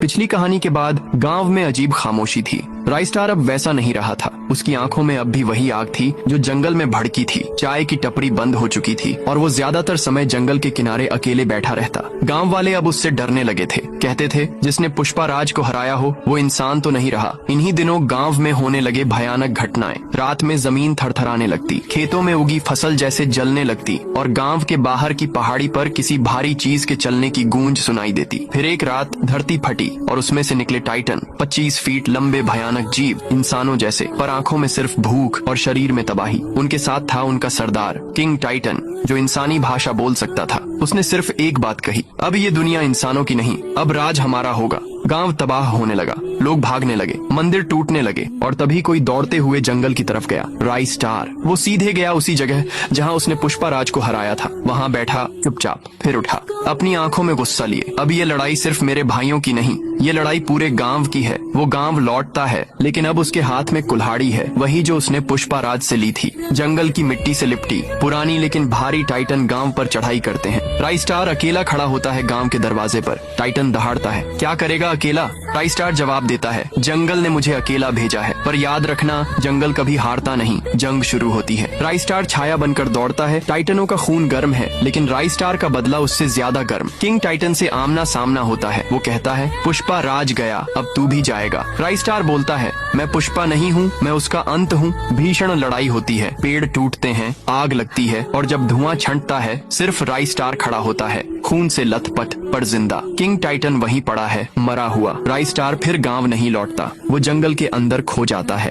पिछली कहानी के बाद गांव में अजीब खामोशी थी। राइस्टार अब वैसा नहीं रहा था। उसकी आंखों में अब भी वही आग थी जो जंगल में भड़की थी। चाय की टपरी बंद हो चुकी थी और वो ज्यादातर समय जंगल के किनारे अकेले बैठा रहता। गांव वाले अब उससे डरने लगे थे। कहते थे जिसने पुष्पाराज को हराया हो वो इंसान तो नहीं रहा। इन्हीं दिनों गांव में होने लगे भयानक घटनाएं। रात में जमीन थरथराने लगती, खेतों में उगी फसल जैसे जलने लगती और गांव के बाहर की पहाड़ी पर किसी भारी चीज के चलने की गूंज सुनाई देती। फिर एक रात धरती फटी और उसमें से निकले टाइटन, 25 फीट लंबे भयानक जीव, इंसानों जैसे, पर आंखों में सिर्फ भूख और शरीर में तबाही। उनके साथ था उनका सरदार किंग टाइटन, जो इंसानी भाषा बोल सकता था। उसने सिर्फ एक बात कही, अब ये दुनिया इंसानों की नहीं, अब राज हमारा होगा। गांव तबाह होने लगा, लोग भागने लगे, मंदिर टूटने लगे और तभी कोई दौड़ते हुए जंगल की तरफ गया। राइस्टार। वो सीधे गया उसी जगह जहां उसने पुष्पाराज को हराया था। वहां बैठा चुपचाप, फिर उठा, अपनी आंखों में गुस्सा लिए। अब ये लड़ाई सिर्फ मेरे भाइयों की नहीं, ये लड़ाई पूरे गांव की है। वो गांव लौटता है, लेकिन अब उसके हाथ में कुल्हाड़ी है, वही जो उसने पुष्पाराज से ली थी। जंगल की मिट्टी से लिपटी पुरानी लेकिन भारी टाइटन गांव पर चढ़ाई करते हैं। राइस्टार अकेला खड़ा होता है गांव के दरवाजे पर। टाइटन दहाड़ता है, क्या करेगा अकेला? राइस्टार जवाब देता है, जंगल ने मुझे अकेला भेजा है, पर याद रखना जंगल कभी हारता नहीं, जंग शुरू होती है। राइस्टार छाया बनकर दौड़ता है। टाइटनों का खून गर्म है, लेकिन राइस्टार का बदला उससे ज्यादा गर्म। किंग टाइटन से आमना सामना होता है। वो कहता है, पुष्पा राज गया, अब तू भी जाएगा। राइस्टार बोलता है, मैं पुष्पा नहीं हूँ, मैं उसका अंत हूँ। भीषण लड़ाई होती है, पेड़ टूटते हैं, आग लगती है और जब धुआं छंटता है सिर्फ राइस्टार खड़ा होता है, खून से लथपथ पर जिंदा। किंग टाइटन वहीं पड़ा है, मरा हुआ। राइस्टार फिर गांव नहीं लौटता, वो जंगल के अंदर खो जाता है।